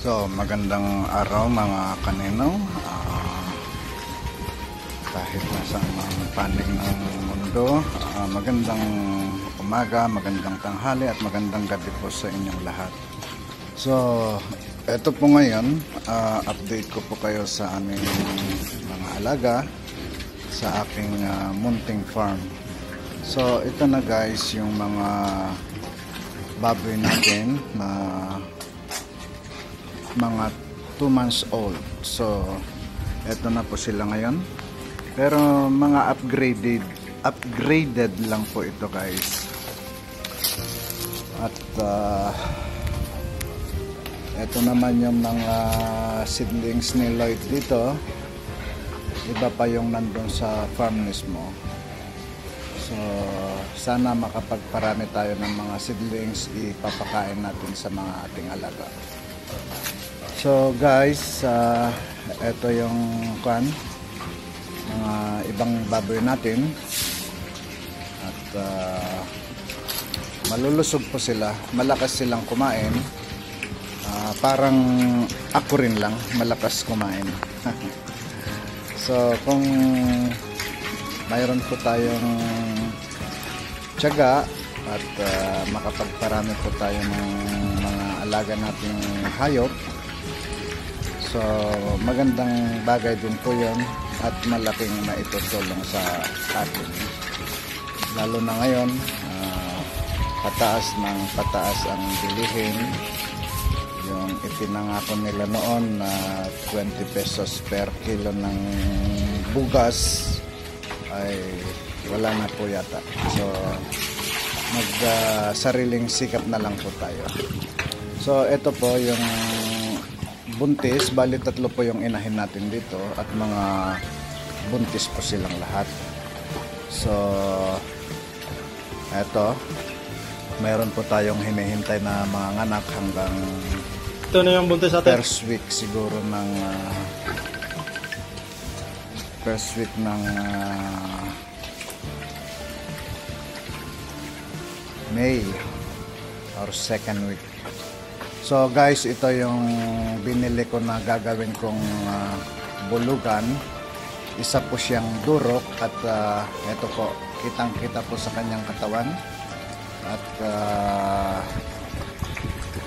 So, magandang araw mga kanino. Kahit nasa panig ng mundo, magandang umaga, magandang tanghali at magandang gabi po sa inyong lahat. So, eto po ngayon, update ko po kayo sa aming mga alaga sa aking munting farm. So, ito na guys yung mga baboy natin na mga 2 months old. So eto na po sila ngayon, pero mga upgraded lang po ito guys. At eto naman yung mga seedlings ni Lloyd dito. Iba pa yung nandun sa farm mismo. So sana makapagparami tayo ng mga seedlings ipapakain natin sa mga ating alaga. So guys, ito yung mga ibang baboy natin at malulusog po sila, malakas silang kumain, parang ako rin lang malakas kumain. So kung mayroon po tayong tiyaga at makapagparami po tayo ng mga alaga nating hayop, so magandang bagay din po yun at malaking maitutulong sa atin, lalo na ngayon pataas ng pataas ang bilihin. Yung ipinangako nila noon na 20 pesos per kilo ng bugas ay wala na po yata. So sariling sikap na lang po tayo. So ito po yung buntis, bali 3 po yung inahin natin dito at mga buntis po silang lahat. So eto, mayroon po tayong hinihintay na mga anak hanggang ito na yung buntis natin. First week siguro ng May or 2nd week. So guys, ito yung binili ko na gagawin kong bulugan. Isa po siyang durok at ito po, kitang-kita po sa kanyang katawan at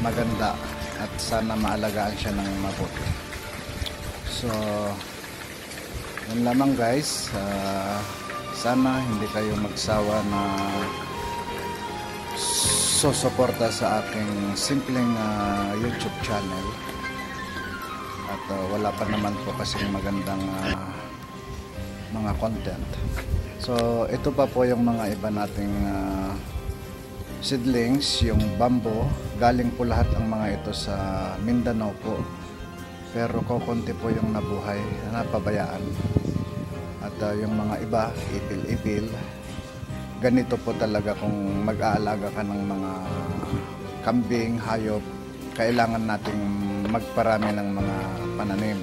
maganda at sana maalagaan siya ng mabuti. So yun lamang guys, sana hindi kayo magsawa na susuporta sa aking simpleng YouTube channel at wala pa naman po kasing magandang mga content. So ito pa po yung mga iba nating seedlings, yung bamboo, galing po lahat ang mga ito sa Mindanao po, pero kukunti po yung nabuhay, napabayaan. At yung mga iba, ipil-ipil. Ganito po talaga kung mag-aalaga ka ng mga kambing, hayop, kailangan nating magparami ng mga pananim.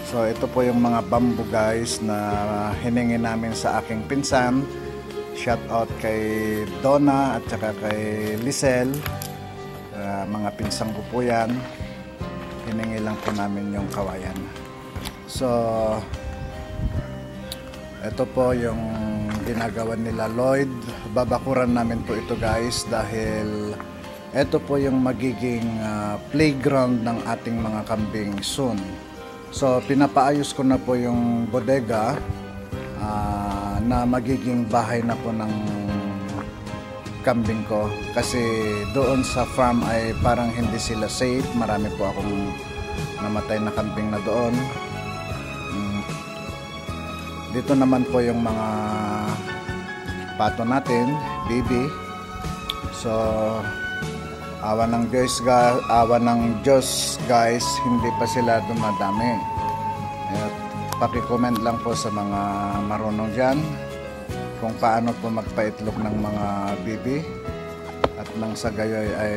So ito po yung mga bamboo guys na hiningi namin sa aking pinsan. Shout out kay Donna at saka kay Lisel, mga pinsang ko po yan. Hiningi lang po namin yung kawayan. So ito po yung ginagawa nila Lloyd. Babakuran namin po ito guys dahil ito po yung magiging playground ng ating mga kambing soon. So pinapaayos ko na po yung bodega na magiging bahay na po ng kambing ko, kasi doon sa farm ay parang hindi sila safe. Marami po akong namatay na kambing na doon. Dito naman po yung mga pato natin, baby. So awa ng Diyos guys, hindi pa sila dumadami. At paki-comment lang po sa mga marunong dyan kung paano po magpaitlog ng mga baby, at nang sa gayoy ay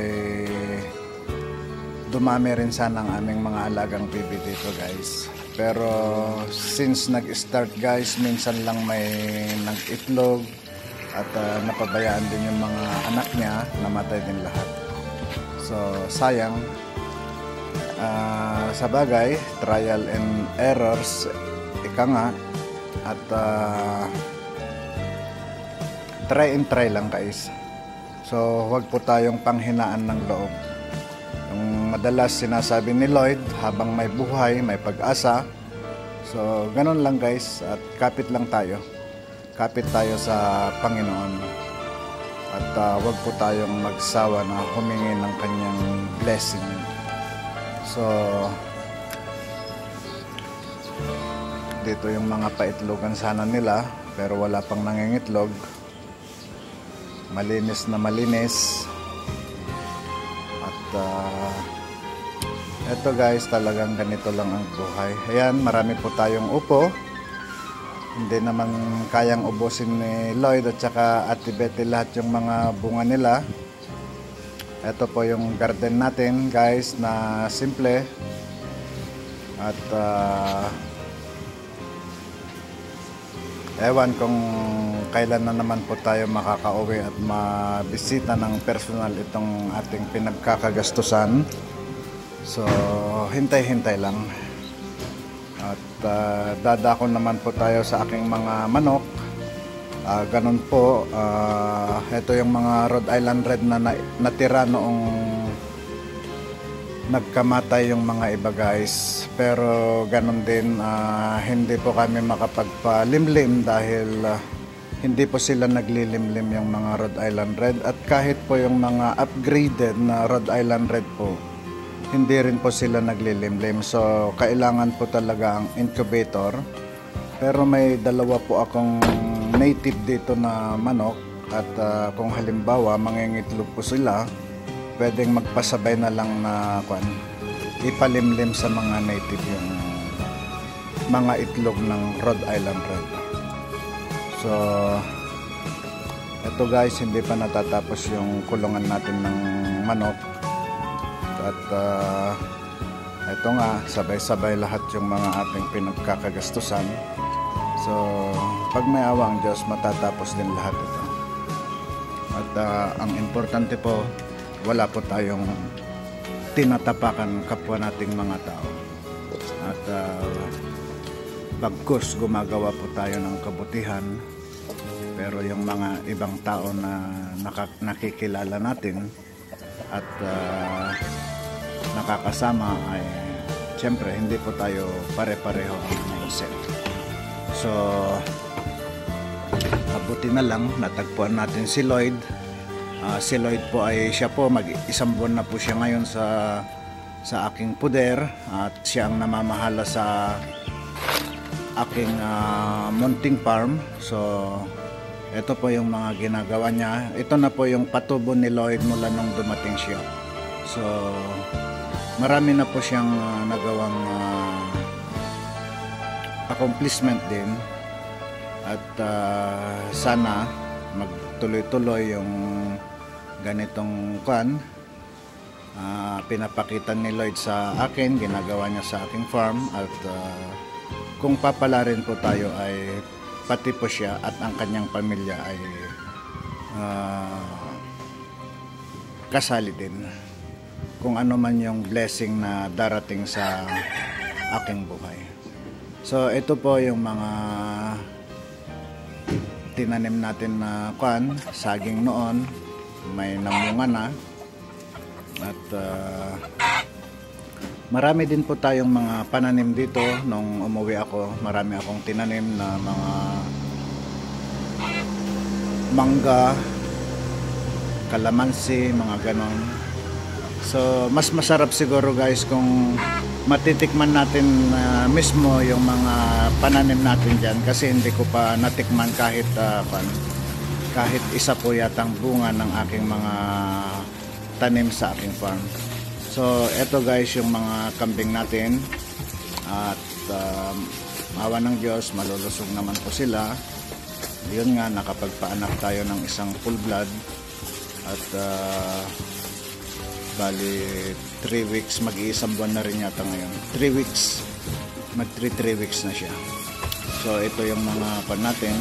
dumami rin sana ang aming mga alagang baby dito guys. Pero since nag-start guys, minsan lang may nag-itlog at napabayaan din yung mga anak niya, namatay din lahat. So sayang. Sa bagay, trial and errors, ika nga, at try and try lang guys. So huwag po tayong panghinaan ng loob. Yung madalas sinasabi ni Lloyd, habang may buhay, may pag-asa. So ganun lang guys, at kapit lang tayo. Kapit tayo sa Panginoon. At huwag po tayong magsawa na humingi ng kanyang blessing. So dito yung mga paitlogan sana nila, pero wala pang nangingitlog. Malinis na malinis. At eto guys, talagang ganito lang ang buhay. Ayan, marami po tayong upo. Hindi naman kayang ubusin ni Lloyd at saka Ate Betty lahat yung mga bunga nila. Ito po yung garden natin guys, na simple. At ewan kung kailan na naman po tayo makakauwi at mabisita ng personal itong ating pinagkakagastusan. So hintay-hintay lang. At dadako naman po tayo sa aking mga manok. Ganun po, ito yung mga Rhode Island Red na natira noong nagkamatay yung mga iba guys. Pero ganun din, hindi po kami makapagpalimlim dahil hindi po sila naglilimlim yung mga Rhode Island Red. At kahit po yung mga upgraded na Rhode Island Red po, hindi rin po sila naglilimlim. So kailangan po talaga ang incubator. Pero may dalawa po akong native dito na manok, at kung halimbawa mangingitlog po sila, pwedeng magpasabay na lang na ipalimlim sa mga native yung mga itlog ng Rhode Island Red. So eto guys, hindi pa natatapos yung kulungan natin ng manok. At ito nga, sabay-sabay lahat yung mga ating pinagkakagastusan. So pag may awa ang Diyos, matatapos din lahat ito. At ang importante po, wala po tayong tinatapakan kapwa nating mga tao. At bagkus gumagawa po tayo ng kabutihan, pero yung mga ibang tao na nakikilala natin at nakakasama ay siyempre hindi po tayo pare-pareho ang mindset. So mabuti na lang natagpuan natin si Lloyd. Si Lloyd po ay siya po mag-isang buwan na po siya ngayon sa aking puder, at siya ang namamahala sa aking munting farm. So ito po yung mga ginagawa niya. Ito na po yung patubo ni Lloyd mula nung dumating siya. So marami na po siyang nagawang accomplishment din. At sana magtuloy-tuloy yung ganitong pinapakita ni Lloyd sa akin, ginagawa niya sa aking farm. At kung papalarin po tayo ay pati po siya at ang kanyang pamilya ay kasali din kung ano man yung blessing na darating sa aking buhay. So ito po yung mga tinanim natin na saging noon, may namunga na. At marami din po tayong mga pananim dito. Nung umuwi ako, marami akong tinanim na mga mangga, kalamansi, mga ganon. So mas masarap siguro guys kung matitikman natin mismo yung mga pananim natin dyan, kasi hindi ko pa natikman kahit isa po yatang bunga ng aking mga tanim sa aking farm. So eto guys yung mga kambing natin, at awa ng Diyos malulusog naman po sila. Yun nga, nakapagpaanak tayo ng isang full blood, at bali 3 weeks, mag-iisang buwan na rin yata ngayon. 3 weeks mag 3 weeks na siya. So ito yung mga pan natin,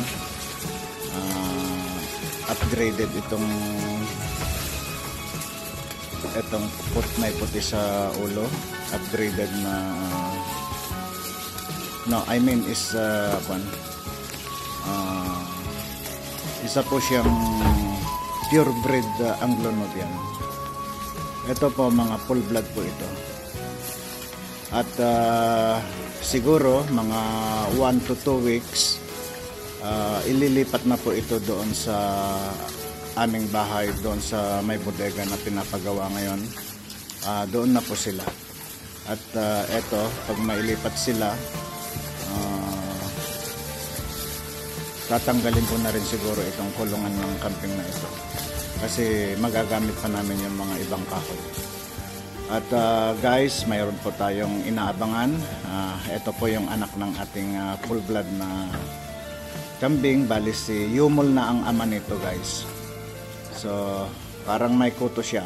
upgraded itong may puti sa ulo, upgraded na isa po siyang purebred Anglo-Nubian. Ito po mga full blood po ito. At siguro mga 1 to 2 weeks ililipat na po ito doon sa aming bahay, doon sa may bodega na pinapagawa ngayon. Doon na po sila. At eto, pag mailipat sila, tatanggalin ko na rin siguro itong kulungan ng camping na ito. Kasi magagamit pa namin yung mga ibang kahoy. At guys, mayroon po tayong inaabangan. Ito po yung anak ng ating full blood na kambing. Bali si Yumol na ang ama nito, guys. So, parang may kuto siya.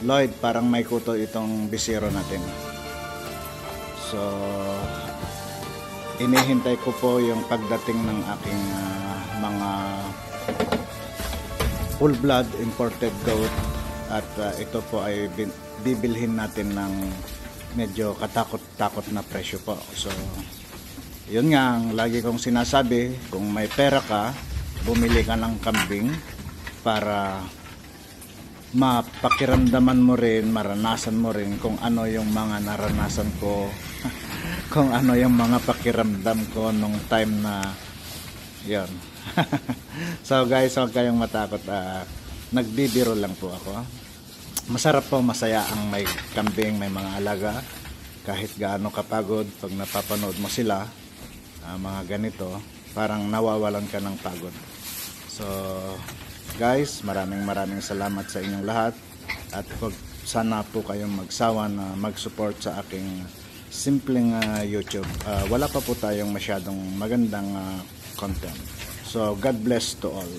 Lloyd, parang may kuto itong bisiro natin. So, inihintay ko po yung pagdating ng aking mga full blood imported goat. At ito po ay bibilhin natin ng medyo katakot-takot na presyo po. So, yun nga ang lagi kong sinasabi, kung may pera ka, bumili ka ng kambing para mapakiramdaman mo rin, maranasan mo rin kung ano yung mga naranasan ko, kung ano yung mga pakiramdam ko nung time na yun. So guys, huwag kayong matakot, nagbibiro lang po ako. Masarap po, masaya ang may kambing, may mga alaga. Kahit gaano kapagod, pag napapanood mo sila, mga ganito, parang nawawalan ka ng pagod. So guys, maraming salamat sa inyong lahat. At sana po kayong magsawa na mag-support sa aking simpleng YouTube. Wala pa po tayong masyadong magandang content. So God bless to all.